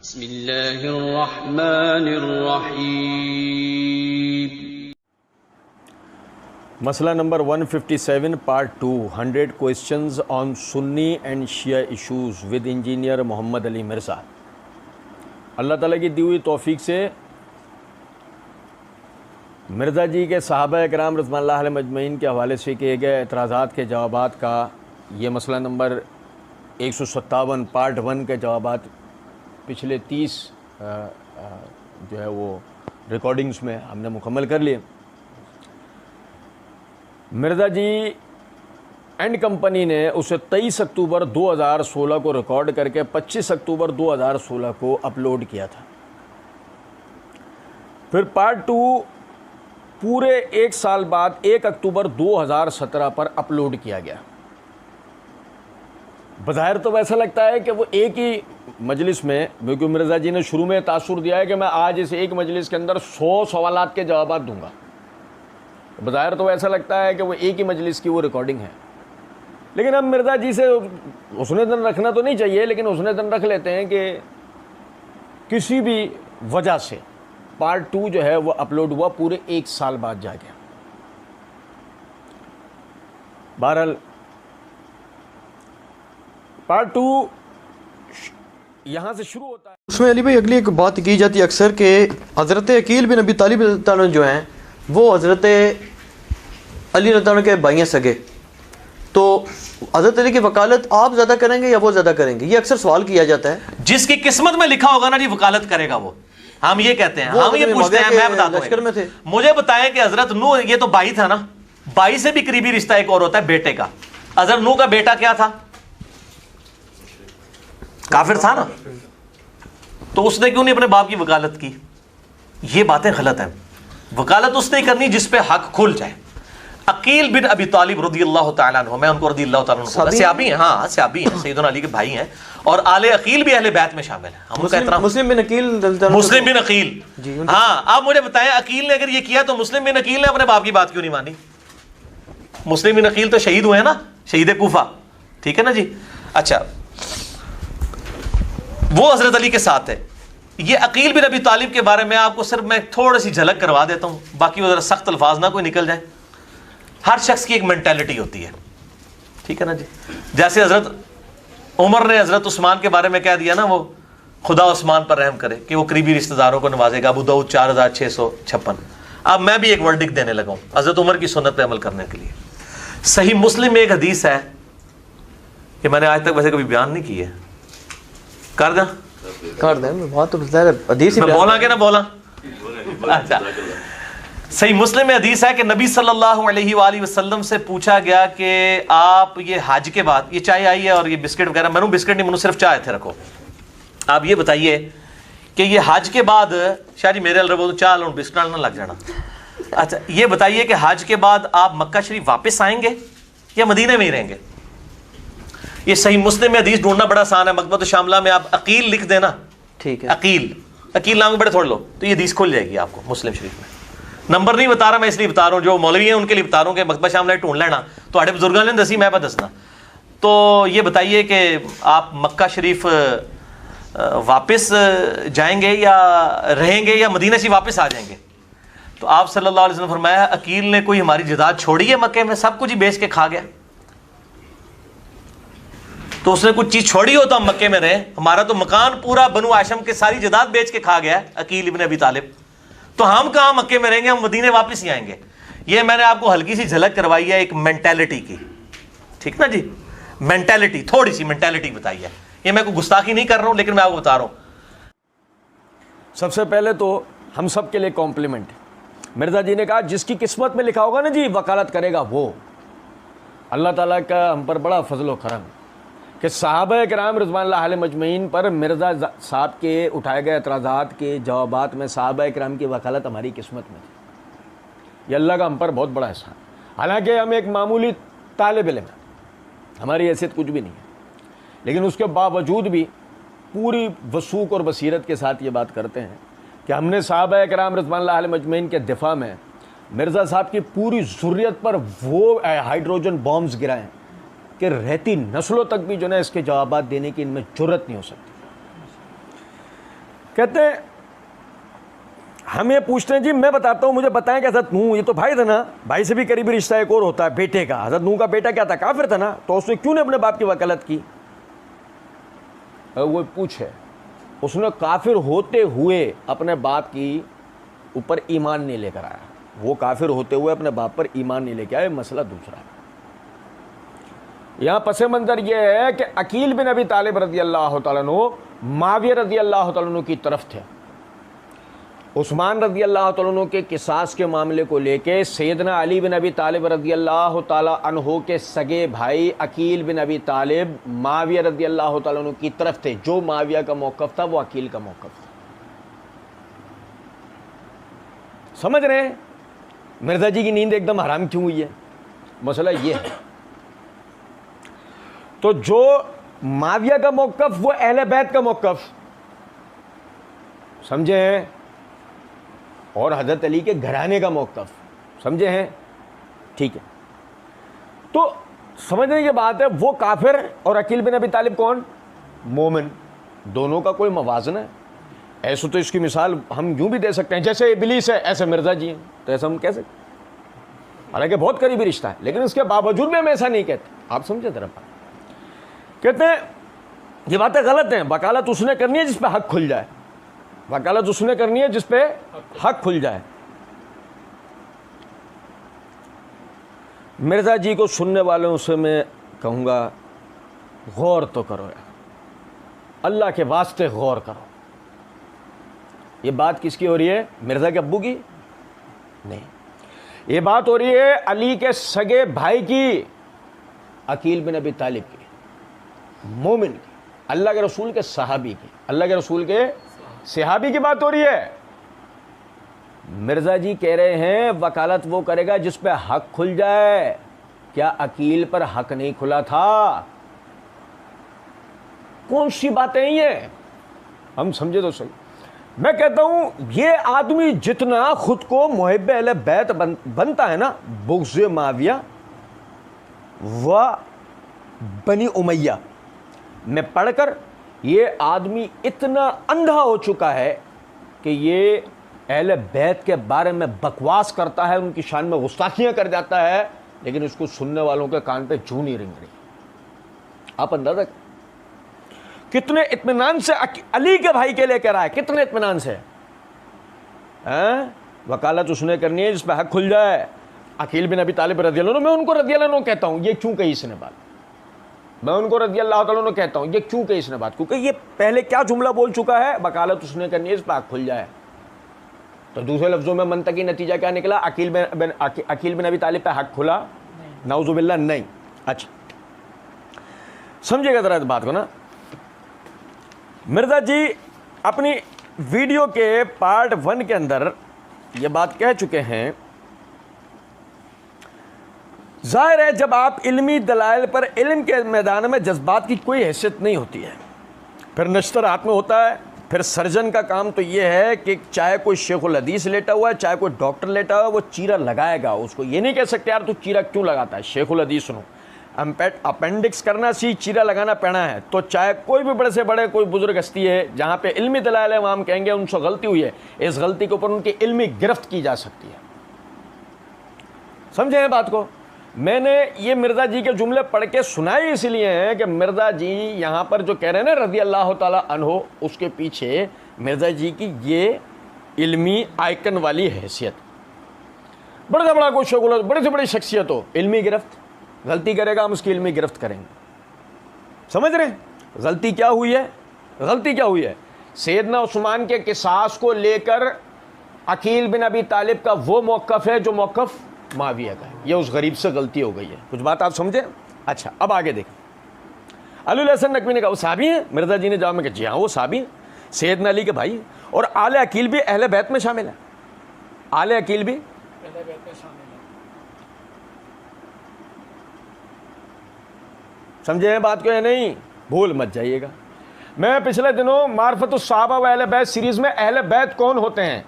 बिस्मिल्लाहिर्रहमानिर्रहीम। मसला number 157 part 2 100 questions on Sunni and Shia issues with engineer Mohammad Ali Mirza. Allah ताला की दी हुई तौफीक से मिर्ज़ा जी के सहाबा इकराम रज़वानुल्लाह अलैहिम अजमईन के हवाले से किए गए एतराज़ात के जवाबात का ये मसला नंबर 157 पार्ट 1 के जवाबात पिछले 30 जो है वो रिकॉर्डिंग्स में हमने मुकम्मल कर लिए। मिर्ज़ा जी एंड कंपनी ने उसे 23 अक्टूबर 2016 को रिकॉर्ड करके 25 अक्टूबर 2016 को अपलोड किया था। फिर पार्ट 2 पूरे एक साल बाद 1 अक्टूबर 2017 पर अपलोड किया गया। बज़ाहिर तो वैसा लगता है कि वो एक ही मजलिस में, क्योंकि मिर्ज़ा जी ने शुरू में तासुर दिया है कि मैं आज इस एक मजलिस के अंदर 100 सवालात के जवाब दूंगा। बज़ाहिर तो ऐसा लगता है कि वो एक ही मजलिस की वो रिकॉर्डिंग है, लेकिन अब मिर्ज़ा जी से उसने दिन रखना तो नहीं चाहिए, लेकिन उसने दिन रख लेते हैं कि किसी भी वजह से पार्ट 2 जो है वो अपलोड हुआ पूरे एक साल बाद जाके। बहरहाल पार्ट 2 यहाँ से शुरू होता है। उसमें अली भाई अगली एक बात की जाती है अक्सर कि हज़रत अकील बिन अबी तालिब रज़ियल्लाहु जो हैं वो हज़रत अली रज़ियल्लाहु के भाई हैं सगे, तो हज़रत अली की वकालत आप ज़्यादा करेंगे या वो ज़्यादा करेंगे? ये अक्सर सवाल किया जाता है। जिसकी किस्मत में लिखा होगा ना जी वकालत करेगा वो, हम ये कहते हैं, हम ये पूछते हैं। मैं बताता हूं, मुझे बताएं कि हज़रत नूह, ये तो भाई था ना, भाई से भी करीबी रिश्ता एक और होता है बेटे का। हज़रत नूह का बेटा क्या था? काफिर था ना, तो उसने क्यों नहीं अपने बाप की वकालत की? ये बातें गलत हैं। वकालत उसने करनी जिस पे हक खुल जाए। अकील बिन अबी तालिब रज़ियल्लाहु ताला अन्हु, मैं उनको रज़ियल्लाहु ताला अन्हु, सहाबी हैं, हाँ सहाबी हैं, सैयदना अली के भाई हैं, और आले अकील भी अहले बैत में शामिल हैं। हम उनका एहतराम। मुस्लिम बिन अकील, हाँ, आप मुझे बताएं, अकील ने अगर ये किया तो मुस्लिम बिन अकील ने अपने बाप की बात क्यों नहीं मानी? मुस्लिम बिन अकील तो शहीद हुए ना, शहीद कूफा, ठीक है ना जी। अच्छा, वो हजरत अली के साथ है। ये अकील बिन अबी तालिब के बारे में आपको सिर्फ मैं थोड़ी सी झलक करवा देता हूँ, बाकी वो जरा सख्त अल्फाज ना कोई निकल जाए। हर शख्स की एक मेंटालिटी होती है, ठीक है ना जी। जैसे हजरत उमर ने हजरत उस्मान के बारे में कह दिया ना, वो खुदा उस्मान पर रहम करे कि वो करीबी रिश्तेदारों को नवाजेगा। अबू दाऊद 4656। अब मैं भी एक वर्डिक देने लगा हूँ हजरत उमर की सुन्नत पे अमल करने के लिए। सही मुस्लिम में एक हदीस है कि मैंने आज तक वैसे कभी बयान नहीं की है, कर दें बात तो हदीस में बोला के ना बोला। अच्छा, सही मुस्लिम में हदीस है कि नबी सल्लल्लाहु अलैहि वसल्लम से पूछा गया कि आप ये हज के बाद, ये चाय आई है और ये बिस्किट वगैरह, मैंने बिस्किट नहीं, मैंने सिर्फ चाय थे रखो, आप ये बताइए कि ये हज के बाद, शायद मेरे अल चाय लो बिस्किट ना लग जाना। अच्छा, ये बताइए कि हज के बाद आप मक्का शरीफ वापस आएंगे या मदीने में ही रहेंगे? ये सही मुस्लिम में हदीस ढूंढना बड़ा आसान है। मकबत शामिला में आप अकील लिख देना, ठीक है, अकील नाम के बड़े थोड़ लो तो ये हदीस खुल जाएगी आपको मुस्लिम शरीफ में। नंबर नहीं बता रहा मैं, इसलिए बता रहा हूँ, जो मौलवी हैं उनके लिए बता रहा हूँ कि मकबत शामिला ढूंढ लेना, तो आड़े बुजुर्गों ने दसी, मैं दसना। तो ये बताइए कि आप मक्का शरीफ वापस जाएंगे या रहेंगे या मदीना से वापस आ जाएंगे? तो आप सल्लल्लाहु अलैहि वसल्लम फरमाया, अकील ने कोई हमारी जदाद छोड़ी है मक्के में? सब कुछ ही बेच के खा गया। तो उसने कुछ चीज छोड़ी हो तो हम मक्के में रहे। हमारा तो मकान पूरा बनु हाशिम के सारी जदाद बेच के खा गया अकील इब्न अबी तालिब, तो हम कहाँ मक्के में रहेंगे? हम मदीने वापस ही आएंगे। ये मैंने आपको हल्की सी झलक करवाई है एक मेंटालिटी की, ठीक ना जी। मेंटालिटी, थोड़ी सी मेंटालिटी बताई है। ये मैं कोई गुस्ताखी नहीं कर रहा हूं, लेकिन मैं आपको बता रहा हूं। सबसे पहले तो हम सब के लिए कॉम्प्लीमेंट। मिर्ज़ा जी ने कहा जिसकी किस्मत में लिखा होगा ना जी वकालत करेगा वो। अल्लाह ताला का हम पर बड़ा फजल व करम कि सहाबा किराम रिज़वानुल्लाह अलैहिम अजमईन पर मिर्ज़ा साहब के उठाए गए एतराज़ात के जवाबात में सहाबा किराम की वकालत हमारी किस्मत में थी। ये अल्लाह का हम पर बहुत बड़ा एहसान। हालांकि हम एक मामूली तालिब इल्म हैं, हमारी हैसियत कुछ भी नहीं है, लेकिन उसके बावजूद भी पूरी वसूक और बसीरत के साथ ये बात करते हैं कि हमने सहाबा किराम रिज़वानुल्लाह अलैहिम अजमईन के दिफा में मिर्ज़ा साहब की पूरी ज़ुर्रियत पर वो हाइड्रोजन बॉम्ब्स गिराएं कि रहती नस्लों तक भी जो है इसके जवाब देने की इनमें जुर्रत नहीं हो सकती। कहते हैं हम ये पूछते हैं जी, मैं बताता हूँ, मुझे बताएं कि हज़रत नूह, ये तो भाई था ना, भाई से भी करीबी रिश्ता एक और होता है बेटे का। हज़रत नूह का बेटा क्या था? काफिर था ना, तो उसने क्यों नहीं अपने बाप की वकालत की? वो पूछे, उसने काफिर होते हुए अपने बाप की ऊपर ईमान नहीं लेकर आया। वो काफिर होते हुए अपने बाप पर ईमान नहीं लेकर आया, मसला दूसरा है। यहाँ पसे मंजर ये है कि अकील बिन अबी तालिब रज़ी अल्लाह तआला अन्हु मुआविया रज़ी अल्लाह तआला अन्हु की तरफ थे। उस्मान रज़ी अल्लाह तआला अन्हु के किसास के मामले को लेके सैयदना अली बिन अबी तालिब रज़ी अल्लाह तआला अन्हु के सगे भाई अकील बिन अबी तालिब मुआविया रज़ी अल्लाह तआला अन्हु की तरफ थे। जो मुआविया का मौक़िफ़ था वो अकील का मौक़िफ़ था। समझ रहे हैं मिर्ज़ा जी की नींद एकदम हराम क्यों हुई है? मसला ये है। तो जो मुआविया का मौक़िफ़ वो अहले बैत का मौक़िफ़, समझे हैं, और हज़रत अली के घराने का मौक़िफ़, समझे हैं, ठीक है। तो समझने की बात है, वो काफिर और अकील बिन अबी तालिब कौन? मोमिन। दोनों का कोई मवाज़न है? ऐसे तो इसकी मिसाल हम यूँ भी दे सकते हैं, जैसे इब्लीस है ऐसे मिर्ज़ा जी हैं, तो ऐसा हम कह सकते। हालांकि बहुत करीबी रिश्ता है, लेकिन इसके बावजूद भी हम ऐसा नहीं कहते। आप समझे तरफ कहते हैं ये बातें गलत हैं। वकालत उसने करनी है जिस पे हक खुल जाए, वकालत उसने करनी है जिस पे हक खुल जाए। मिर्ज़ा जी को सुनने वालों से मैं कहूँगा गौर तो करो यार, अल्लाह के वास्ते गौर करो। ये बात किसकी हो रही है? मिर्ज़ा के अब्बू की नहीं, ये बात हो रही है अली के सगे भाई की, अकील बिन अबी तालिब की, मोमिन की, अल्लाह के रसूल के सहाबी की, अल्लाह के रसूल के सहाबी की बात हो रही है। मिर्ज़ा जी कह रहे हैं वकालत वो करेगा जिस पे हक खुल जाए। क्या अकील पर हक नहीं खुला था? कौन सी बातें ये? हम समझे तो सही। मैं कहता हूं ये आदमी जितना खुद को मुहिब्ब अहले बैत बनता है ना, बुग़्ज़ मुआविया व बनी उमैया में पढ़कर ये आदमी इतना अंधा हो चुका है कि ये अहले बैत के बारे में बकवास करता है, उनकी शान में गुस्ताखियाँ कर जाता है, लेकिन उसको सुनने वालों के कान पे जूं नहीं रिंग रही। आप अंदाजा कितने इत्मीनान से अली के भाई के लिए कह रहा है, कितने इत्मीनान से। वकालत उसने करनी है जिस पर हक खुल जाए। अकील बिन अबी तालिब रज़ी अल्लाह अन्हु, मैं उनको रज़ी अल्लाह अन्हु कहता हूँ, ये क्यों कही इसने बात? मैं उनको रज़ी अल्लाह तआला अन्हु कहता हूँ, ये क्यों कही इसने बात? क्योंकि ये पहले क्या जुमला बोल चुका है, वकालत उसने करनी है जिस पर हक खुल जाए। तो दूसरे लफ्ज़ों में मंतकी नतीजा क्या निकला? अकील बिन अबी तालिब पे हक खुला? नाउज़ुबिल्लाह नहीं। अच्छा समझिएगा ज़रा इस बात को ना। मिर्ज़ा जी अपनी वीडियो के पार्ट 1 के अंदर ये बात कह चुके हैं। जाहिर है जब आप इल्मी दलाइल पर इल्म के मैदान में जज्बात की कोई हैसियत नहीं होती है, फिर नश्तर हाथ में होता है। फिर सर्जन का काम तो ये है कि चाहे कोई शेखुल हदीस लेटा हुआ है, चाहे कोई डॉक्टर लेटा हुआ है, वो चीरा लगाएगा। उसको ये नहीं कह सकते यार तू चीरा क्यों लगाता है, शेखुल हदीस सुनो, अपेंडिक्स करना सी चीरा लगाना पैना है। तो चाहे कोई भी बड़े से बड़े कोई बुजुर्ग हस्ती है, जहाँ पे इल्मी दलाइल है, वहाँ हम कहेंगे उनसे गलती हुई है, इस गलती के ऊपर उनकी इल्मी गिरफ्त की जा सकती है। समझे हैं बात को? मैंने ये मिर्ज़ा जी के जुमले पढ़ के सुनाए इसलिए हैं कि मिर्ज़ा जी यहाँ पर जो कह रहे हैं ना रज़ी अल्लाह ताला अन्हो, उसके पीछे मिर्ज़ा जी की ये इल्मी आइकन वाली हैसियत। बड़ा से बड़ा कोई शगुल, बड़ी से बड़ी शख्सियत हो, इल्मी गिरफ्त, गलती करेगा हम उसकी इल्मी गिरफ्त करेंगे। समझ रहे हैं गलती क्या हुई है? गलती क्या हुई है? सैयदना उस्मान के किसास को लेकर अकील बिन अबी तालिब का वो मौक़िफ़ है जो मौक़िफ़ मुआविया का है। ये उस गरीब से गलती हो गई है। कुछ बात आप समझे? अच्छा अब आगे देखें। अली हसन नकवी ने कहा वो साहबी हैं? मिर्ज़ा जी ने जवाब में कहा जी हाँ वो साहबी हैं, सैयदना अली के भाई। और आले अकील भी अहले बैत में शामिल है। आले अकील भी अहले बैत में शामिल है। समझे हैं बात को या नहीं? भूल मत जाइएगा। मैं पिछले दिनों मार्फतुस सहाबा व अहले बैत सीरीज़ में अहले बैत कौन होते हैं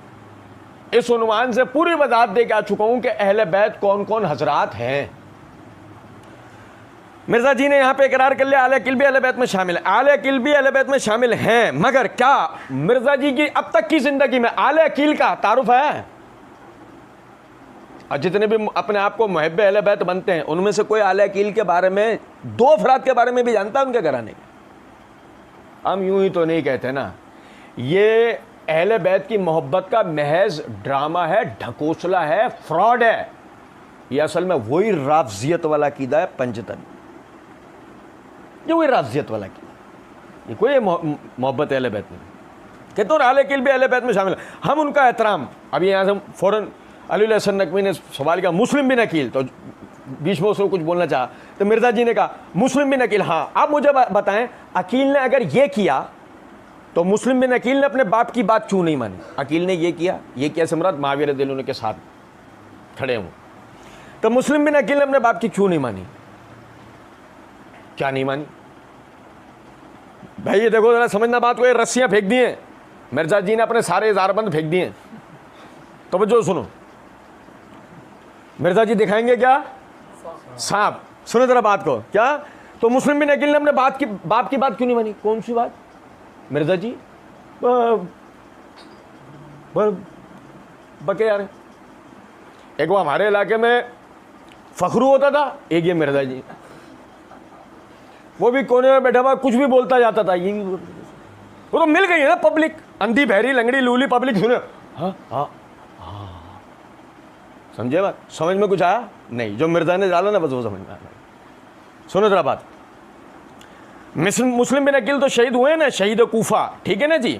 इस उन्वान से पूरी वजाहत दे के आ चुका हूं कि अहले बैत कौन कौन हजरात हैं। मिर्जा जी ने यहाँ पे इकरार कर लिया आले अकील भी अहले बैत में शामिल है। आले अकील भी अहले बैत में शामिल हैं, मगर क्या मिर्जा जी की अब तक की जिंदगी में आले अकील का तारुफ है? और जितने भी अपने आप को मुहब्बे अहले बैत बनते हैं उनमें से कोई आले अकील के बारे में, 2 अफराद के बारे में भी जानता है उनके घराने के? हम यूं ही तो नहीं कहते ना। ये अहले बैत की मोहब्बत का महज ड्रामा है, ढकोसला है, फ्रॉड है। ये असल में वही राफजियत वाला कीदा है, पंजतन, ये वही राफजियत वाला कीदा, ये कोई मोहब्बत अहले बैत नहीं। कहते हो आले अकील भी अहले बैत में शामिल है, हम उनका एहतराम। अभी यहाँ से फ़ौरन अली हसन नकवी ने सवाल किया मुस्लिम बिन अकील, तो बीच में उसको कुछ बोलना चाहा तो मिर्जा जी ने कहा मुस्लिम बिन अकील। हाँ, आप मुझे बताएं, अकील ने अगर ये किया तो मुस्लिम बिन अकील ने अपने बाप की बात क्यों नहीं मानी? अकील ने ये किया सिमरत माविया रज़ियल्लाहु अन्हु के साथ खड़े हुए, तो मुस्लिम बिन अकील ने अपने बाप की क्यों नहीं मानी? क्या नहीं मानी भाई? ये देखो जरा समझना बात को, ये रस्सियां फेंक दी हैं मिर्जा जी ने, अपने सारे इज़ारबंद फेंक दिए। तो जो सुनो, मिर्जा जी दिखाएंगे क्या? सांप। सुनो जरा बात को, क्या? तो मुस्लिम बिन अकील ने अपने बाप की बात क्यों नहीं मानी? कौन सी बात मिर्जा जी? बके यार, एक वो हमारे इलाके में फखरू होता था, एक ये मिर्जा जी, वो भी कोने में बैठा हुआ कुछ भी बोलता जाता था, ये भी वो तो मिल गई है ना पब्लिक, अंधी बहरी लंगड़ी लूली पब्लिक। सुने, हाँ हाँ हाँ, समझे बात? समझ में कुछ आया नहीं? जो मिर्जा ने डाला ना बस वो समझ में आया। सुनो जरा बात, मुस्लिम बिन अकील तो शहीद हुए ना, शहीद कूफा, ठीक है ना जी।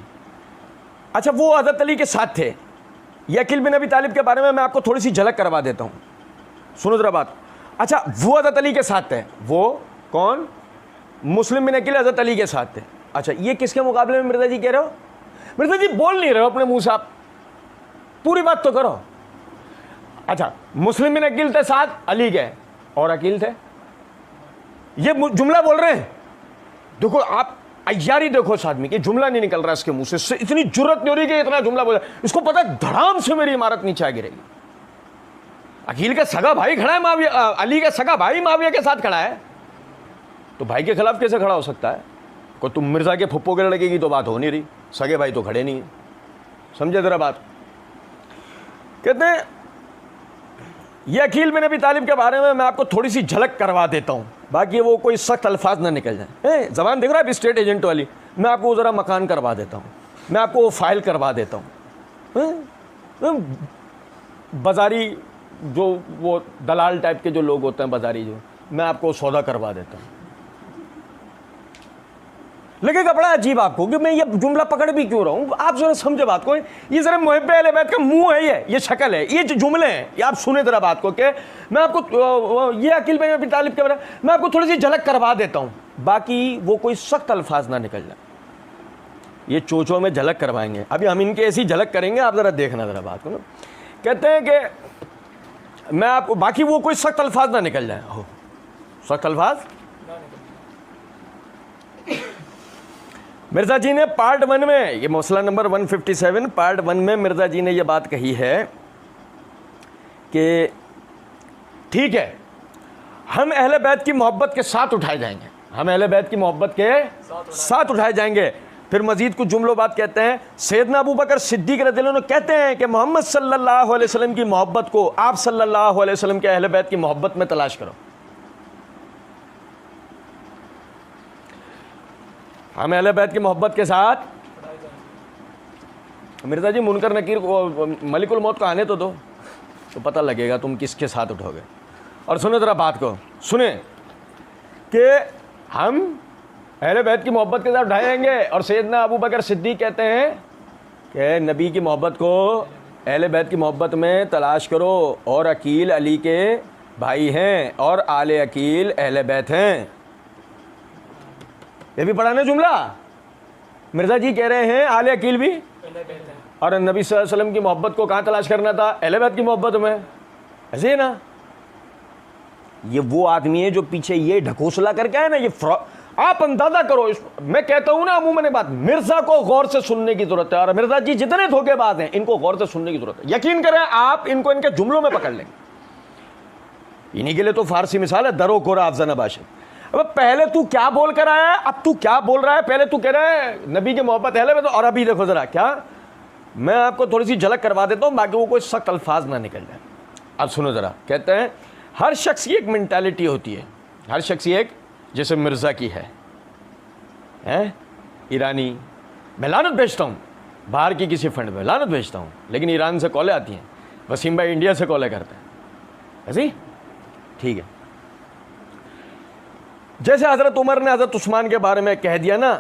अच्छा, वो हज़रत अली के साथ थे। ये अकील बिन अबी तालिब के बारे में मैं आपको थोड़ी सी झलक करवा देता हूँ, सुनो जरा बात। अच्छा, वो हज़रत अली के साथ थे, वो कौन? मुस्लिम बिन अकील हज़रत अली के साथ थे। अच्छा, ये किसके मुकाबले में मिर्जा जी कह रहे हो? मिर्जा जी बोल नहीं रहे हो अपने मुंह से, आप पूरी बात तो करो। अच्छा, मुस्लिम बिन अकील थे साथ अली के, और अकील थे, ये जुमला बोल रहे हैं। देखो आप अय्यारी देखो उस आदमी की, जुमला नहीं निकल रहा इसके मुंह से, इतनी जुर्रत नहीं हो रही कि इतना जुमला बोला। इसको पता है धड़ाम से मेरी इमारत नीचे आ गिरेगी। अकील का सगा भाई खड़ा है माविया, अली का सगा भाई माविया के साथ खड़ा है, तो भाई के खिलाफ कैसे खड़ा हो सकता है? को तुम मिर्जा के फुप्पो के लड़के की तो बात हो नहीं रही, सगे भाई तो खड़े नहीं है। समझे जरा बात? कहते हैं ये अकील बिन अबी तालिब के बारे में मैं आपको थोड़ी सी झलक करवा देता हूँ, बाकी वो कोई सख्त अल्फाज ना निकल जाए। जबान देख रहा है स्टेट एजेंट वाली, मैं आपको ज़रा मकान करवा देता हूँ, मैं आपको वो फाइल करवा देता हूँ। बाजारी जो वो दलाल टाइप के जो लोग होते हैं बाजारी, जो मैं आपको सौदा करवा देता हूँ। लगेगा बड़ा अजीब आपको कि मैं ये जुमला पकड़ भी क्यों रहा हूँ। आप जरा समझे बात को, ये जरा मुहब्बे अहले बैत का मुंह है, ये शक्ल है, ये जो जुमले हैं, ये आप सुने जरा बात को। कि मैं आपको ये अकील बिन अबी तालिब के बारे में मैं आपको थोड़ी सी झलक करवा देता हूँ, बाकी वो कोई सख्त अल्फाज ना निकल जाए। ये चोचों में झलक करवाएंगे, अभी हम इनके ऐसी झलक करेंगे, आप जरा देखना जरा बात को ना। कहते हैं कि मैं आपको, बाकी वो कोई सख्त अल्फाज ना निकल जाए। हो सख्त अल्फाज मिर्जा जी ने पार्ट 1 में, ये मसला नंबर 157 पार्ट 1 में मिर्जा जी ने ये बात कही है कि ठीक है, हम अहले बैत की मोहब्बत के साथ उठाए जाएंगे, हम अहले बैत की मोहब्बत के साथ उठाए जाएंगे। फिर मजीद कुछ जुमलों बात कहते हैं, सैयदना अबू बकर सिद्दीक रज़ियल्लाहु अन्हु कहते हैं कि मोहम्मद सल्लल्लाहु अलैहि वसल्लम की मोहब्बत को आप सल्लल्लाहु अलैहि वसल्लम के अहले बैत की मोहब्बत में तलाश करो। हम अहले बैत की मोहब्बत के साथ, मिर्जा जी मुनकर नकीर को मलिकुल मौत को आने तो पता लगेगा तुम किसके साथ उठोगे। और सुने जरा बात को, सुने कि हम अहले बैत की मोहब्बत के साथ उठाएंगे, और सैयदना अबू बकर सिद्दीक कहते हैं कि नबी की मोहब्बत को अहले बैत की मोहब्बत में तलाश करो, और अकील अली के भाई हैं, और आले अकील अहले बैत हैं। ये भी पढ़ा ना जुमला, मिर्जा जी कह रहे हैं आले अकील भी, और नबी सल्लल्लाहु अलैहि वसल्लम की मोहब्बत को कहाँ तलाश करना था? अहले बैत की मोहब्बत में। ऐसे ही ना, ये वो आदमी है जो पीछे ये ढकोसला करके है ना, ये आप अंदाजा करो। मैं कहता हूं ना अमूमन बात, मिर्जा को गौर से सुनने की जरूरत है, और मिर्जा जी जितने धोखेबाज हैं इनको गौर से सुनने की जरूरत है। यकीन करें आप इनको इनके जुमलों में पकड़ लेंगे। इन्हीं के लिए तो फारसी मिसाल है, दरो कोरा अफजाना बाशिद। अब पहले तू क्या बोल कर आया है, अब तू क्या बोल रहा है? पहले तू कह रहा है नबी की मोहब्बत है तो, और अभी देखो जरा क्या, मैं आपको थोड़ी सी झलक करवा देता हूँ, बाकी वो कोई सख्त अल्फाज ना निकल जाए। अब सुनो जरा, कहते हैं हर शख्स की एक मेंटालिटी होती है, हर शख्स की एक, जैसे मिर्ज़ा की है ईरानी, मैं लानत भेजता हूँ बाहर की किसी फंड में, लानत भेजता हूँ, लेकिन ईरान से कॉलें आती हैं, वसीम भाई इंडिया से कॉलें करते हैं, ऐसी ठीक है। जैसे हज़रत उमर ने हज़रत उस्मान के बारे में कह दिया ना,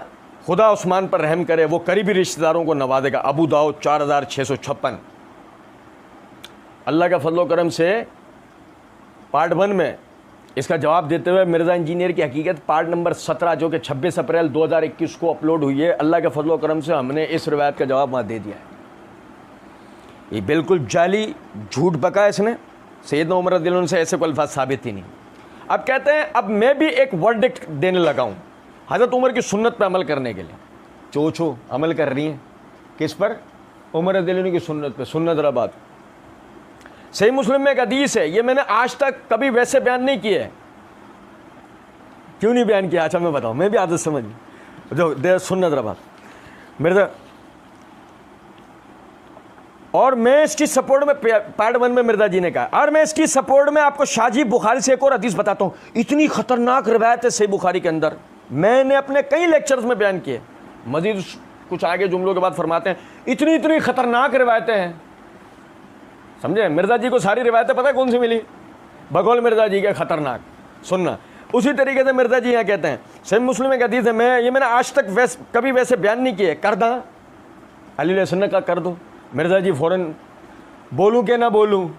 खुदा उस्मान पर रहम करे, वो करीबी रिश्तेदारों को नवाजेगा। अबू दाऊद 4656। अल्लाह का फजलो करम से पार्ट 1 में इसका जवाब देते हुए मिर्ज़ा इंजीनियर की हकीकत पार्ट नंबर 17 जो कि 26 अप्रैल 2021 को अपलोड हुई है, अल्लाह के फजलो करम से हमने इस रिवायत का जवाब वहाँ दे दिया है। ये बिल्कुल जाली झूठ बका इसने, सैयदना उमर रज़ियल्लाहु अन्हु से ऐसे कोई अल्फाज साबित ही नहीं। अब कहते हैं अब मैं भी एक वर्डिक्ट देने लगा हूँ हज़रत उमर की सुन्नत पर अमल करने के लिए। चो अमल कर रही हैं किस पर? उमर रज़ियल्लाहु अन्हु की सुन्नत पर। सुन्नत रबात सही मुस्लिम में एक हदीस है, ये मैंने आज तक कभी वैसे बयान नहीं किया है। क्यों नहीं बयान किया? अच्छा मैं बताऊँ, मैं भी आदत समझ जो दे सुन्नत रबात मेरे, और मैं इसकी सपोर्ट में पार्ट 1 में मिर्ज़ा जी ने कहा, और मैं इसकी सपोर्ट में आपको शाजी बुखारी से एक और हदीस बताता हूँ। इतनी खतरनाक रिवायत है सही बुखारी के अंदर, मैंने अपने कई लेक्चर्स में बयान किए। मजीद कुछ आगे जुमलों के बाद फरमाते हैं इतनी खतरनाक रिवायतें हैं, समझे? मिर्ज़ा जी को सारी रिवायतें पता है कौन सी मिली? बगौल मिर्ज़ा जी के खतरनाक। सुनना, उसी तरीके से मिर्ज़ा जी यहाँ कहते हैं, सही मुस्लिम एक हदीस है, मैंने आज तक कभी वैसे बयान नहीं किए, कर दा अली सुन्नत का कर दो। मिर्ज़ा जी फ़ौरन बोलूँ कि ना बोलूँ,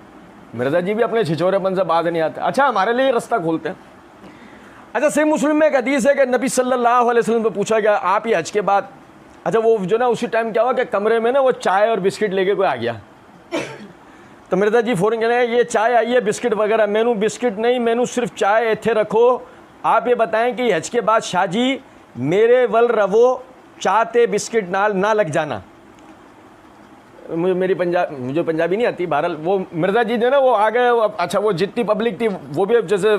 मिर्ज़ा जी भी अपने छिछोरेपन से बात नहीं आते। अच्छा हमारे लिए रास्ता खोलते हैं। अच्छा सही मुस्लिम में एक हदीस है कि नबी सल्लल्लाहु अलैहि वसल्लम को पूछा गया आप ही हज के बाद, अच्छा वो जो ना उसी टाइम क्या हुआ कि कमरे में ना वो चाय और बिस्किट लेके कोई आ गया, तो मिर्ज़ा जी फ़ौरन कहने ये चाय आई है बिस्किट वगैरह, मैनू बिस्किट नहीं, मैनू सिर्फ चाय इत्थे रखो। आप ये बताएं कि हज के बाद शाहजी मेरे वल रवो, चाहते बिस्किट नाल ना लग जाना। मुझे पंजाबी नहीं आती, बहरहाल वो मिर्ज़ा जी ने ना वो आ गए। अच्छा वो जितनी पब्लिक थी वो भी जैसे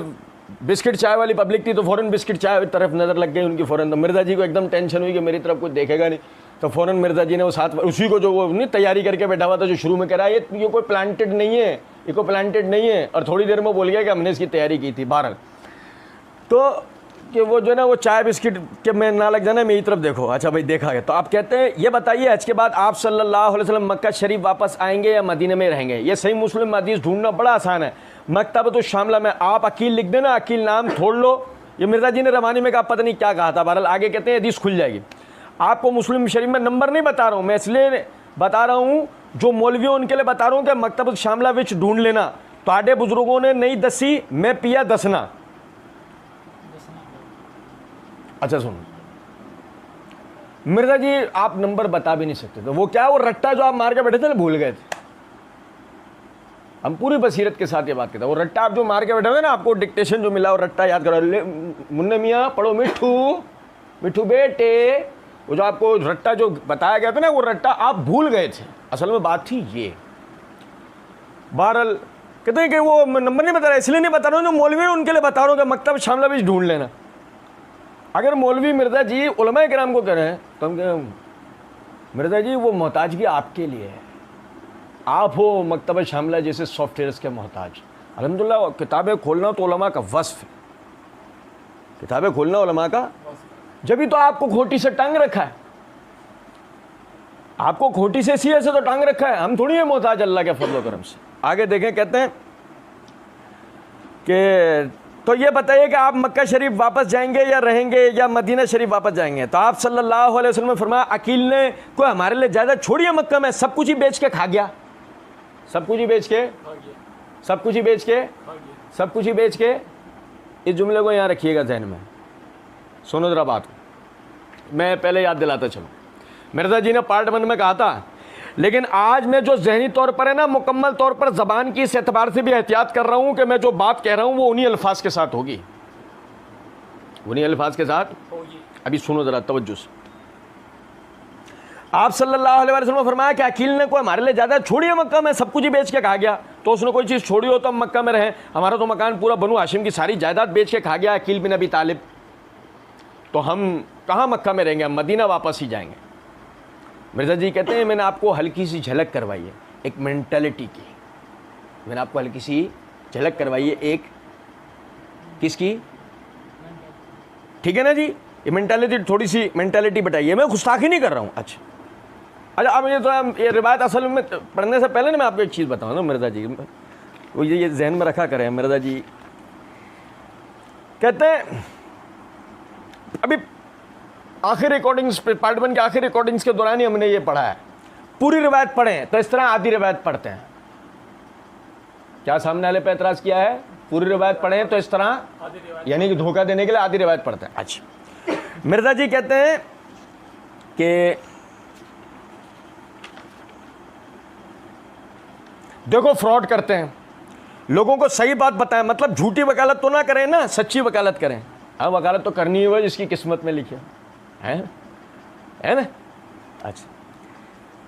बिस्किट चाय वाली पब्लिक थी, तो फ़ौरन बिस्किट चाय तरफ नज़र लग गई उनकी फ़ौरन। तो मिर्ज़ा जी को एकदम टेंशन हुई कि मेरी तरफ कोई देखेगा नहीं, तो फ़ौरन मिर्ज़ा जी ने वो साथ उसी को जो वो नहीं तैयारी करके बैठा हुआ था जो शुरू में कह रहा है ये कोई प्लांटेड नहीं है, ये कोई प्लांटेड नहीं है, और थोड़ी देर में बोल गया कि हमने इसकी तैयारी की थी। बहरहाल तो कि वो जो ना वो चाय बिस्किट के में ना लग जाना, मेरी तरफ देखो। अच्छा भाई देखा गया। तो आप कहते हैं ये बताइए हज के बाद आप सल्लल्लाहु अलैहि वसल्लम मक्का शरीफ वापस आएंगे या मदीने में रहेंगे? ये सही मुस्लिम हदीस ढूंढना बड़ा आसान है। मकतबतुश शामिला में आप अकील लिख देना, अकील नाम छोड़ लो। ये मिर्ज़ा जी ने रवानी में कहा, पता नहीं क्या कहा था, बहरहाल आगे कहते हैं हदीस खुल जाएगी। आपको मुस्लिम शरीफ में नंबर नहीं बता रहा हूँ मैं, इसलिए बता रहा हूँ जो मौलवी उनके लिए बता रहा हूँ कि मकतबतुश शामिला विच ढूंढ लेना। ताडे बुजुर्गों ने नहीं दसी, मैं पिया दसना। अच्छा सुन, मिर्ज़ा जी आप नंबर बता भी नहीं सकते, तो वो क्या वो रट्टा जो आप मार के बैठे थे ना भूल गए थे। हम पूरी बसीरत के साथ ये बात कहते हैं, वो रट्टा आप जो मार के बैठे थे ना, आपको डिक्टेशन जो मिला वो रट्टा याद करो, मुन्ने मियाँ पढ़ो मिठू बेटे, वो जो आपको रट्टा जो बताया गया था ना वो रट्टा आप भूल गए थे। असल में बात थी ये। बहरहाल कहते हैं कि वो नंबर नहीं बता रहा, इसलिए नहीं बता रहा हूँ जो मौलवी उनके लिए बता रहा हूँ कि मकतब शामिला भी ढूंढ लेना। अगर मौलवी मिर्ज़ा जी उलमा किराम को कह रहे हैं तो हम कहें मिर्ज़ा जी वो मोहताजगी आपके लिए है, आप हो मकतब शामिला जैसे सॉफ्टवेयर्स के मोहताज। अल्हम्दुलिल्लाह किताबें खोलना तो उलमा का वस्फ है, किताबें खोलना उलमा का, जब भी तो आपको खोटी से टांग रखा है, आपको खोटी से सीए से तो टांग रखा है, हम थोड़ी है मोहताज अल्लाह के फजल करम से। आगे देखें, कहते हैं कि तो ये बताइए कि आप मक्का शरीफ वापस जाएंगे या रहेंगे या मदीना शरीफ वापस जाएंगे? तो आप सल्लल्लाहु अलैहि वसल्लम ने फरमाया अकील ने कोई हमारे लिए ज़्यादा छोड़िए, मक्का में सब कुछ ही बेच के खा गया, सब कुछ ही बेच के, सब कुछ ही बेच के, सब कुछ ही बेच के। इस जुमले को यहाँ रखिएगा जहन में, सुनो जरा बात, मैं पहले याद दिलाता चलूँ। मिर्ज़ा जी ने पार्ट 1 में कहा था, लेकिन आज मैं जो जहनी तौर पर है ना, मुकम्मल तौर पर ज़बान की इस एतबार से भी एहतियात कर रहा हूँ कि मैं जो बात कह रहा हूँ वो उन्हीं अल्फाज के साथ होगी, उन्हीं अल्फाज के साथ होगी। अभी सुनो ज़रा तवज्जो से। आप सल्लल्लाहु अलैहि वसल्लम ने फरमाया कि अकील ने कोई हमारे लिए ज़्यादा छोड़िए मक्का में, सब कुछ ही बेच के खा गया। तो उसने कोई चीज़ छोड़ी हो तो हम मक्का में रहें, हमारा तो मकान पूरा बनु हाशिम की सारी जायदाद बेच के खा गया अकील बिन अबी तालिब। तो हम कहाँ मक्का में रहेंगे, हम मदीना वापस ही जाएंगे। मिर्ज़ा जी कहते हैं मैंने आपको हल्की सी झलक करवाई है एक मेंटालिटी की, मैंने आपको हल्की सी झलक करवाई है एक किसकी, ठीक है ना जी, ये मेंटालिटी, थोड़ी सी मेंटालिटी बताइए, मैं गुस्ताखी नहीं कर रहा हूँ। अच्छा अब ये रिवायत असल में पढ़ने से पहले ना मैं आपको एक चीज़ बताऊँ ना, मिर्ज़ा जी वो ये जहन में रखा करें। मिर्ज़ा जी कहते हैं अभी आखिर रिकॉर्डिंग्स, पार्ट 1 के आखिर रिकॉर्डिंग्स के दौरान ही हमने ये पढ़ा है, पूरी रिवायत पढ़ें तो इस तरह आधी रिवायत पढ़ते हैं। क्या सामने वाले पे एतराज़ किया है, पूरी रिवायत पढ़ें तो इस तरह, यानी कि धोखा देने के लिए आधी रिवायत पढ़ते हैं। अच्छा, मिर्ज़ा जी कहते हैं कि देखो फ्रॉड करते हैं, लोगों को सही बात बताएं, मतलब झूठी वकालत तो ना करें ना, सच्ची वकालत करें। हाँ, वकालत तो करनी हुई जिसकी किस्मत में लिखे है ना। अच्छा,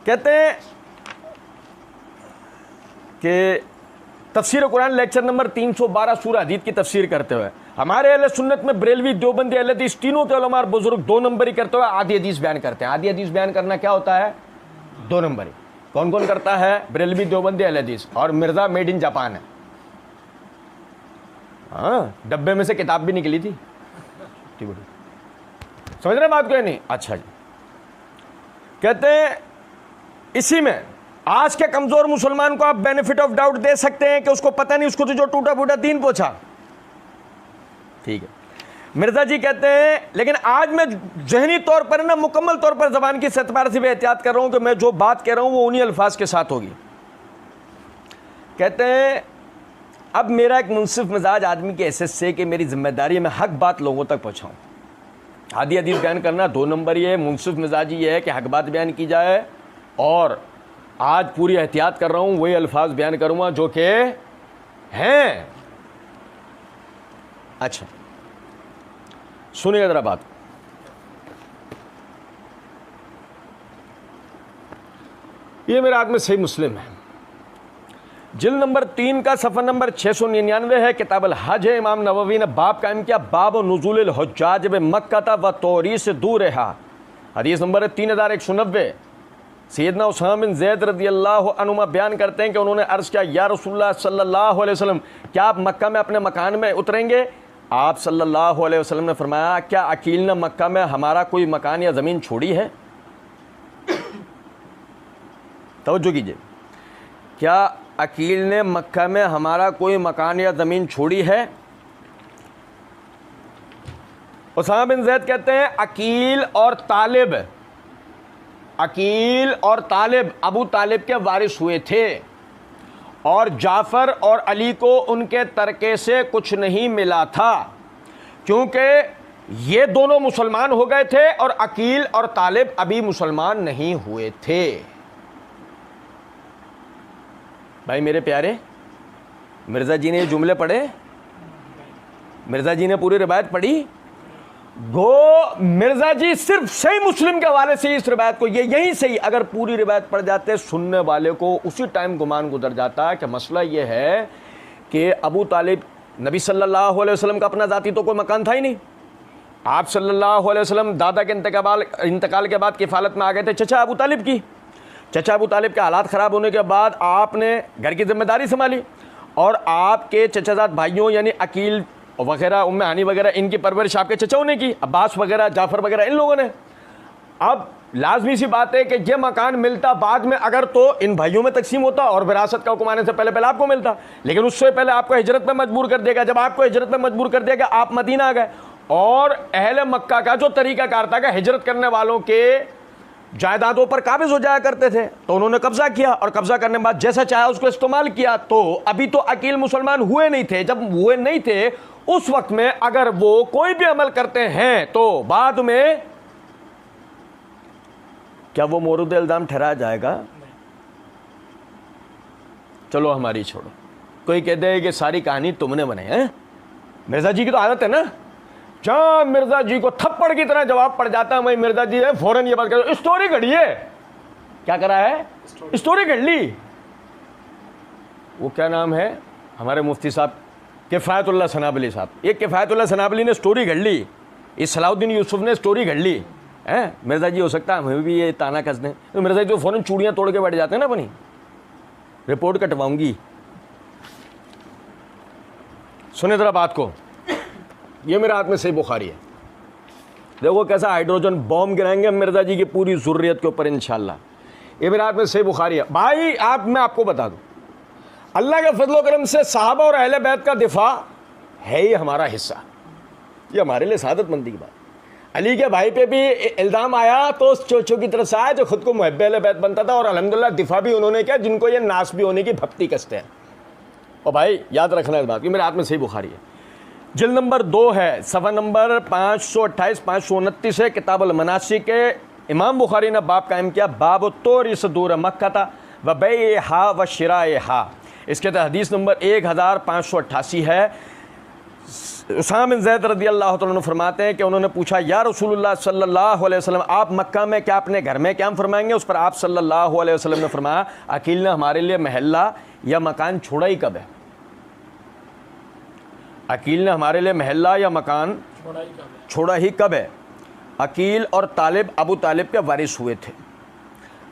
कहते हैं कि तफसीर कुरान लेक्चर नंबर 312 सूरह हदीद की तफसीर करते हुए हमारे अहले सुन्नत में बरेलवी, देवबंदी, अहले हदीस तीनों के उलमा और बुजुर्ग 2 नंबरी करते हुए आधी हदीस बयान करते हैं। आधी हदीस बयान करना क्या होता है, 2 नंबरी। कौन कौन करता है, बरेलवी, देवबंदी, अहले हदीस, और मिर्ज़ा मेड इन जापान है। हाँ, डब्बे में से किताब भी निकली थी, समझ रहे बात कोई नहीं। अच्छा जी, कहते हैं इसी में आज के कमजोर मुसलमान को आप बेनिफिट ऑफ डाउट दे सकते हैं कि उसको पता नहीं, उसको तो जो टूटा फूटा दीन पूछा, ठीक है। मिर्ज़ा जी कहते हैं लेकिन आज मैं जहनी तौर पर ना, मुकम्मल तौर पर ज़बान की एतबार से भी एहतियात कर रहा हूं कि मैं जो बात कह रहा हूं वो उन्हीं अल्फाज के साथ होगी। कहते हैं अब मेरा एक मुनसिफ मिजाज आदमी की हैसियत से कि मेरी जिम्मेदारी है मैं हक बात लोगों तक पहुँचाऊँ। आधी हदीस बयान करना 2 नंबर ही है, मुनसिफ मिजाज ये है कि हक बात बयान की जाए, और आज पूरी एहतियात कर रहा हूँ वही अल्फाज बयान करूँगा जो कि हैं। अच्छा सुनिए ज़रा बात, ये मेरे हाथ में सही मुस्लिम है, जिल्द नंबर 3 का सफ़र नंबर 699 है, किताब अल हज है। इमाम नववी ने बाब कायम किया, बाब नुज़ूल हुज्जाज ब मक्का व तौरी से दूर रहा। हदीस नंबर 3190। सैयदना उसामा बिन ज़ैद रज़ियल्लाहु अन्हुमा बयान करते हैं कि उन्होंने अर्ज़ किया, या रसूलुल्लाह सल्लल्लाहु अलैहि वसल्लम, क्या आप मक्का में अपने मकान में उतरेंगे? आप सल्लल्लाहु अलैहि वसल्लम ने फरमाया, क्या अकील ने मक्का में हमारा कोई मकान या ज़मीन छोड़ी है? तवज्जो कीजिए, क्या अकील ने मक्का में हमारा कोई मकान या ज़मीन छोड़ी है? उसामा बिन ज़ैद कहते हैं अकील और तालिब अबू तालिब के वारिस हुए थे, और जाफ़र और अली को उनके तरके से कुछ नहीं मिला था, क्योंकि ये दोनों मुसलमान हो गए थे और अकील और तालिब अभी मुसलमान नहीं हुए थे। भाई मेरे प्यारे, मिर्ज़ा जी ने ये जुमले पढ़े, मिर्ज़ा जी ने पूरी रिवायत पढ़ी, गो मिर्ज़ा जी सिर्फ सही मुस्लिम के हवाले से इस रिवायत को, ये यहीं से ही अगर पूरी रिवायत पढ़ जाते सुनने वाले को उसी टाइम गुमान गुजर जाता कि मसला ये है कि अबू तालिब, नबी सल्लल्लाहु अलैहि वसल्लम का अपना ज़ाती तो कोई मकान था ही नहीं। आप सल्लल्लाहु अलैहि वसल्लम दादा के इंतकाल के बाद किफ़ालत में आ गए थे चचा अबू तालिब की। चचा अबू तालिब के हालात ख़राब होने के बाद आपने घर की जिम्मेदारी संभाली, और आपके चचाजाद भाइयों यानी अकील वगैरह, उम्मे हानी वगैरह, इनकी परवरिश आपके चचाओं ने की, अब्बास वगैरह, जाफ़र वगैरह, इन लोगों ने। अब लाजमी सी बात है कि ये मकान मिलता बाद में अगर तो इन भाइयों में तकसीम होता और विरासत का हुक्म आने से पहले आपको मिलता, लेकिन उससे पहले आपको हिजरत में मजबूर कर देगा। जब आपको हिजरत में मजबूर कर देगा, आप मदीना आ गए, और अहले मक्का का जो तरीक़ाकार था कि हिजरत करने वालों के जायदादों पर काबिज हो जाया करते थे, तो उन्होंने कब्जा किया, और कब्जा करने के बाद जैसा चाहा उसको इस्तेमाल किया। तो अभी तो अकील मुसलमान हुए नहीं थे, जब हुए नहीं थे उस वक्त में अगर वो कोई भी अमल करते हैं तो बाद में क्या वो मोरूद इल्ज़ाम ठहराया जाएगा? चलो हमारी छोड़ो, कोई कह दे कि सारी कहानी तुमने बनाई है। मिर्ज़ा जी की तो आदत है ना, जहां मिर्ज़ा जी को थप्पड़ की तरह जवाब पड़ जाता है, वही मिर्ज़ा जी है फौरन ये बात कर, स्टोरी घड़ी है। क्या करा है? स्टोरी घड़ ली। वो क्या नाम है हमारे मुफ्ती साहब, किफ़ायतुल्लाह सनाबली साहब, ये किफ़ायतुल्लाह सनाबली ने स्टोरी घड़ ली इस सलाउद्दीन यूसुफ ने स्टोरी घड़ ली है, मिर्ज़ा जी हो सकता है हमें भी ये ताना कस दें, तो मिर्ज़ा जी तो फ़ौरन चूड़ियाँ तोड़ के बैठ जाते हैं ना, अपनी रिपोर्ट कटवाऊंगी। सुने ज़रा बात को, ये मेरे हाथ में सही बुखारी है, देखो कैसा हाइड्रोजन बॉम्ब गिराएंगे मिर्ज़ा जी की पूरी ज़ुर्रियत के ऊपर इंशाल्लाह। ये मेरे हाथ में सही बुखारी है भाई। मैं आपको बता दूं, अल्लाह के फजल व करम से सहाबा और अहले बैत का दिफा है ही हमारा हिस्सा, ये हमारे लिए सादतमंदी की बात। अली के भाई पे भी इल्ज़ाम आया तो उस चोचों की तरफ से आया जो खुद को मुहब्बे अहले बैत बनता था, और अल्हम्दुलिल्लाह दिफा भी उन्होंने किया जिनको ये नास भी होने की भक्ति कसते हैं। और भाई याद रखना इस बात की, मेरे हाथ में सही बुखारी है, जिल्द नंबर 2 है, सफ़ा नंबर 528 529 है, किताबुल मनासिक के इमाम बुखारी ने बाब कायम किया, बाब तोरी सदूर मक्का था व बैहा व शिराहा। इसके तहत हदीस नंबर 1588 है। उसामा बिन ज़ैद रज़ी अल्लाह तआला अन्हु फरमाते हैं कि उन्होंने पूछा, या रसूलुल्लाह सल्लल्लाहु अलैहि वसल्लम, आप मक्का में क्या अपने घर में क्या फरमाएंगे? उस पर आप सल्लल्लाहु अलैहि वसल्लम ने फरमाया, अकील ने हमारे लिए महल्ला या मकान छोड़ा ही कब है? अकील ने हमारे लिए महल्ला या मकान छोड़ा ही कब है? अकील और तालिब अबू तालिब के वारिस हुए थे,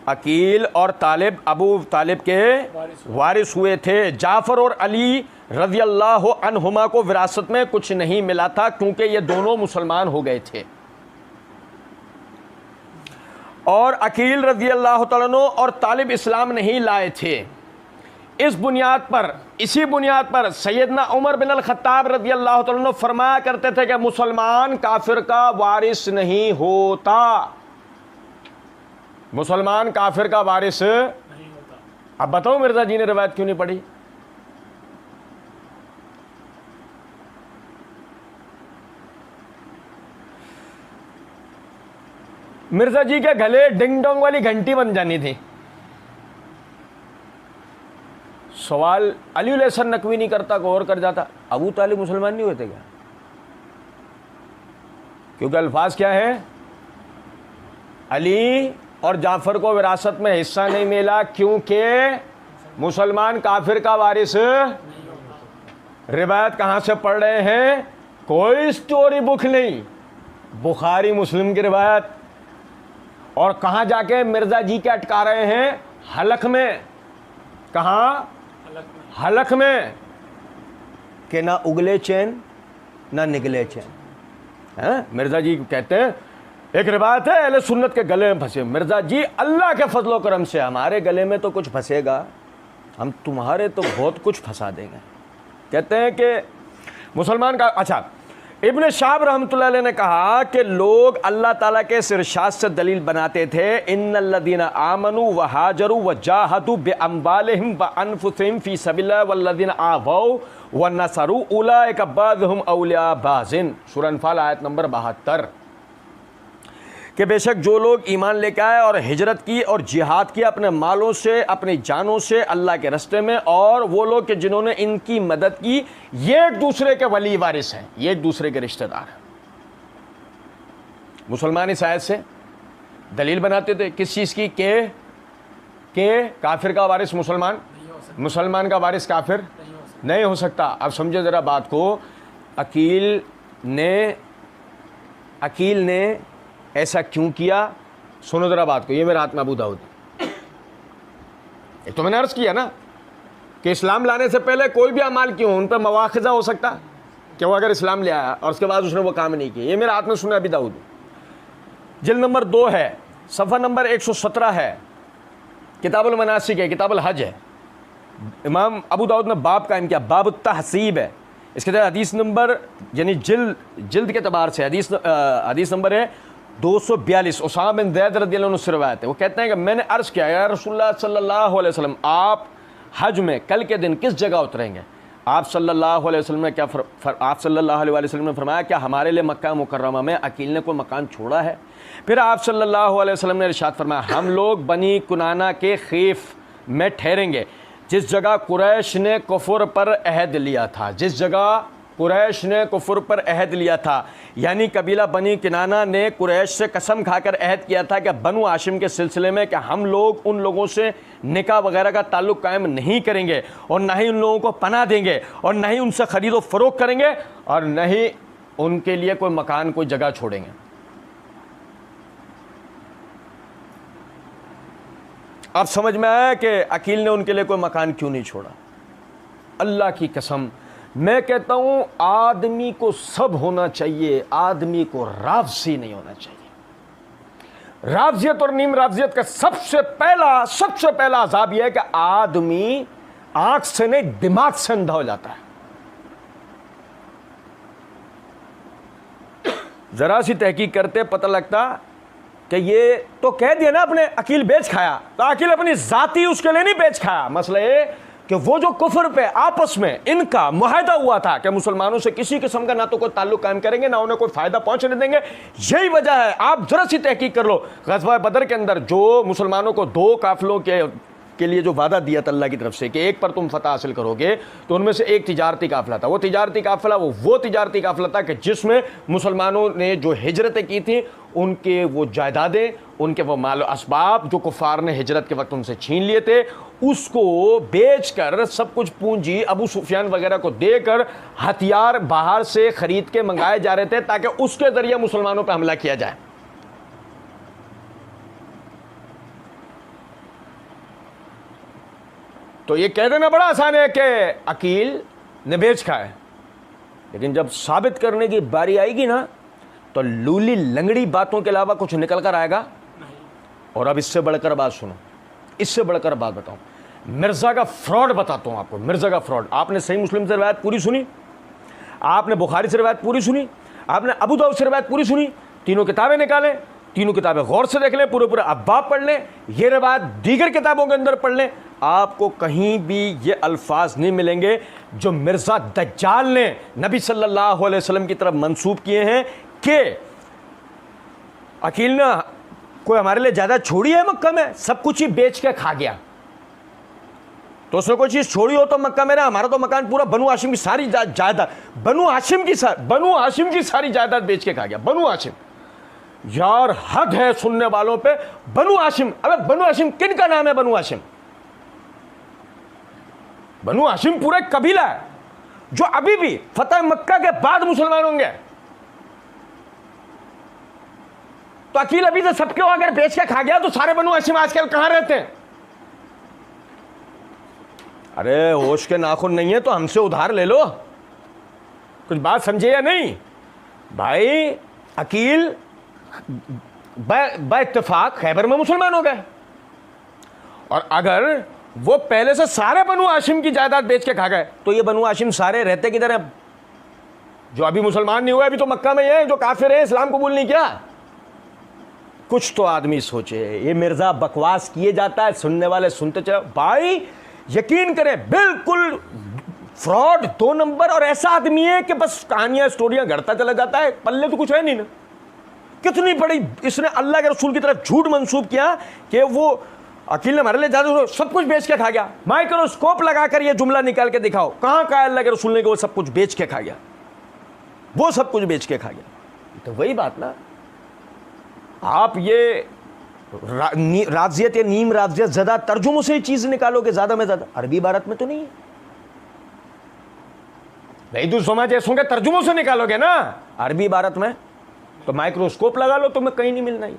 अकील और तालिब अबू तालिब के वारिस हुए थे। जाफ़र और अली रज़ी अल्लाह अन्हुमा को विरासत में कुछ नहीं मिला था क्योंकि ये दोनों मुसलमान हो गए थे, और अकील रज़ी अल्लाह तआला अन्हु और तालिब इस्लाम नहीं लाए थे। इस बुनियाद पर, इसी बुनियाद पर सैयदना उमर बिन अल खत्ताब रज़ी अल्लाह तआला अन्हु फरमाया करते थे कि मुसलमान काफिर का वारिस नहीं होता, मुसलमान काफिर का वारिस नहीं होता। अब बताओ मिर्ज़ा जी ने रिवायत क्यों नहीं पढ़ी? मिर्ज़ा जी के गले डिंग डोंग वाली घंटी बन जानी थी। सवाल अली अलैहिस्सलाम नकवी नहीं करता, गौर कर जाता, अबू तालिब मुसलमान नहीं होते क्या? क्योंकि अल्फाज क्या है, अली और जाफर को विरासत में हिस्सा नहीं मिला क्योंकि मुसलमान काफिर का वारिस। रिवायत कहां से पढ़ रहे हैं? कोई स्टोरी बुक नहीं, बुखारी मुस्लिम की रिवायत। और कहां जाके मिर्जा जी के अटका रहे हैं? हलक में। कहां? हलक में, कि ना उगले चैन ना निगले चैन है। मिर्जा जी कहते हैं, एक रिवायत है अहले सुन्नत के गले में फंसे। मिर्जा जी अल्लाह के फजलो करम से हमारे गले में तो कुछ फंसेगा, हम तुम्हारे तो बहुत कुछ फंसा देंगे। कहते हैं कि मुसलमान का, अच्छा, इब्न शाब रहमतुल्लाह अलैह ने कहा कि लोग अल्लाह ताला के इरशाद से दलील बनाते थे, इन्नल्लज़ीना आमनू व हाजरू व जाहदू बिअम्वालिहिम व अनफुसिहिम फी सबिलिल्लाह वल्लज़ीना आवौ व नसरू उलाइका बाज़ुहुम औलिया बाज़िन। सूरह अनफाल आयत नंबर 72, कि बेशक जो लोग ईमान लेकर आए और हिजरत की और जिहाद किया अपने मालों से, अपनी जानों से अल्लाह के रास्ते में, और वो लोग कि जिन्होंने इनकी मदद की, ये एक दूसरे के वली वारिस हैं, ये एक दूसरे के रिश्तेदार हैं। मुसलमान इस आयत से दलील बनाते थे किस चीज़ की? के काफिर का वारिस मुसलमान, मुसलमान का वारिस काफिर नहीं हो सकता। अब समझे ज़रा बात को, अकील ने ऐसा क्यों किया? सुनो ज़रा बात को, ये मेरे हाथ में अबू दाऊद। एक तो मैंने अर्ज़ किया ना कि इस्लाम लाने से पहले कोई भी अमाल क्यों, उन पर मवाख़िज़ा हो सकता कि वो अगर इस्लाम ले आया और उसके बाद उसने वो काम नहीं किया। ये मेरे हाथ में सुना अबू दाऊद, जिल्द नंबर 2 है, सफ़ा नंबर 117 है, किताबुल मनासिक है, किताबुल हज है। इमाम अबू दाऊद ने बाब कायम किया, बाब तहसीब है। इसके तहत हदीस नंबर, यानी जिल्द के अतबार से हदीस नंबर है 242। उसामा बिन ज़ैद रज़ियल्लाहु अन्हु से रिवायत है, वो कहते हैं कि मैंने अर्ज़ किया, या रसूलुल्लाह सल्लल्लाहु अलैहि वसल्लम, आप हज में कल के दिन किस जगह उतरेंगे? आप सल्लल्लाहु अलैहि वसल्लम ने आप सल्लल्लाहु अलैहि वसल्लम ने फरमाया, क्या हमारे लिए मक्का मुकर्रमा में अकील ने कोई मकान छोड़ा है? फिर आप सल्लल्लाहु अलैहि वसल्लम ने इरशाद फरमाया, हम लोग बनी कुनाना के खीफ में ठहरेंगे, जिस जगह कुरैश ने कुफर पर अहद लिया था, जिस जगह कुरैश ने कुफर पर अहद लिया था, यानी कबीला बनी किनाना ने कुरैश से कसम खाकर अहद किया था कि बनु हाशिम के सिलसिले में कि हम लोग उन लोगों से निकाह वगैरह का ताल्लुक़ कायम नहीं करेंगे, और ना ही उन लोगों को पनाह देंगे, और ना ही उनसे ख़रीदो फ़रोख्त करेंगे, और न ही उनके लिए कोई मकान, कोई जगह छोड़ेंगे। अब समझ में आया कि अकील ने उनके लिए कोई मकान क्यों नहीं छोड़ा। अल्लाह की कसम मैं कहता हूं आदमी को सब होना चाहिए, आदमी को रावसी नहीं होना चाहिए। रावजियत और नीम रावजियत का सबसे पहला अजाब यह है कि आदमी आंख से नहीं दिमाग से अंधा हो जाता है। जरा सी तहकीक करते पता लगता कि ये तो कह दिया ना अपने अकील बेच खाया, तो अकील अपनी जाती उसके लिए नहीं बेच खाया। मसला ये कि वो जो कुफर पे आपस में इनका मुआहदा हुआ था कि मुसलमानों से किसी किस्म का ना तो कोई ताल्लुक कायम करेंगे, ना उन्हें कोई फायदा पहुंचने देंगे। यही वजह है, आप जरा सी तहकीक कर लो, ग़ज़वा बदर के अंदर जो मुसलमानों को 2 काफिलों के लिए जो वादा दिया था अल्लाह की तरफ से कि एक पर तुम फतह हासिल करोगे, तो उनमें से एक तिजारती काफिला था। वो तिजारती काफिला वो तिजारती काफिला था कि जिसमें मुसलमानों ने जो हिजरतें की थी उनके वो जायदादें, उनके वो माल असबाब जो कुफार ने हिजरत के वक्त उनसे छीन लिए थे, उसको बेचकर सब कुछ पूंजी अबू सुफियान वगैरह को देकर हथियार बाहर से खरीद के मंगाए जा रहे थे ताकि उसके जरिए मुसलमानों पर हमला किया जाए। तो ये कह देना बड़ा आसान है कि अकील ने बेच खाए, लेकिन जब साबित करने की बारी आएगी ना तो लूली लंगड़ी बातों के अलावा कुछ निकल कर आएगा। और अब इससे बढ़कर बात सुनो, इससे बढ़कर बात बताऊं, मिर्जा का फ्रॉड बताता हूं आपको। मिर्जा का फ्रॉड, आपने सही मुस्लिम से रिवायत पूरी सुनी, आपने बुखारी से रिवायत पूरी सुनी, आपने अबू दाऊद से रिवायत पूरी सुनी, तीनों किताबें निकालें, तीनों किताबें गौर से देख लें, पूरे अब्बाब पढ़ लें, ये रिवायत दीगर किताबों के अंदर पढ़ लें, आपको कहीं भी ये अल्फाज नहीं मिलेंगे जो मिर्जा दज्जाल ने नबी सल्लल्लाहु अलैहि वसल्लम की तरफ मंसूब किए हैं कि अकील ने कोई हमारे लिए ज़्यादा छोड़ी है मक्का में, सब कुछ ही बेच के खा गया। तो उसने कोई चीज़ छोड़ी हो तो मक्का में ना, हमारा तो मकान पूरा बनु हाशिम की सारी जायदाद, बनु हाशिम की सारी जायदाद बेच के खा गया। बनु हाशिम, यार हद है सुनने वालों पे। बनु हाशिम, अबे बनु हाशिम किन का नाम है? बनु हाशिम, बनु हाशिम पूरा एक कबीला है जो अभी भी फतह मक्का के बाद मुसलमान होंगे। तो अकील अभी तो सबके अगर बेच के खा गया तो सारे बनु हाशिम आजकल कहां रहते हैं? अरे होश के नाखून नहीं है तो हमसे उधार ले लो, कुछ बात समझे या नहीं भाई? अकील इत्तेफाक खैबर में मुसलमान हो गए, और अगर वो पहले से सारे बनु हाशिम की जायदाद बेच के खा गए तो ये बनु हाशिम सारे रहते किधर हैं? जो अभी मुसलमान नहीं हुए, अभी तो मक्का में ही है, जो काफिर है, इस्लाम कबूल नहीं किया। कुछ तो आदमी सोचे। ये मिर्जा बकवास किए जाता है, सुनने वाले सुनते चले। भाई यकीन करें, बिल्कुल फ्रॉड 2 नंबर, और ऐसा आदमी है कि बस कहानियां स्टोरियां गढ़ता चला जाता है, पल्ले तो कुछ है नहीं ना। कितनी बड़ी इसने अल्लाह के रसूल की तरफ झूठ मंसूब किया कि वो अकील ने हमारे लिए ज्यादा सब कुछ बेच के खा गया। माइक्रोस्कोप लगाकर ये जुमला निकाल के दिखाओ, कहां कहा अल्लाह के रसूल ने कि वो सब कुछ बेच के खा गया, वो सब कुछ बेच के खा गया। तो वही बात ना, आप ये राजियत या नीम राजियत ज्यादा तर्जुमों से ही चीज निकालोगे, ज्यादा में ज्यादा अरबी इबारत में तो नहीं है भाई। तू समझ ऐसों के तर्जुमों से निकालोगे ना अरबी इबारत में, तो माइक्रोस्कोप लगा लो, तुम्हें कहीं नहीं मिलना है।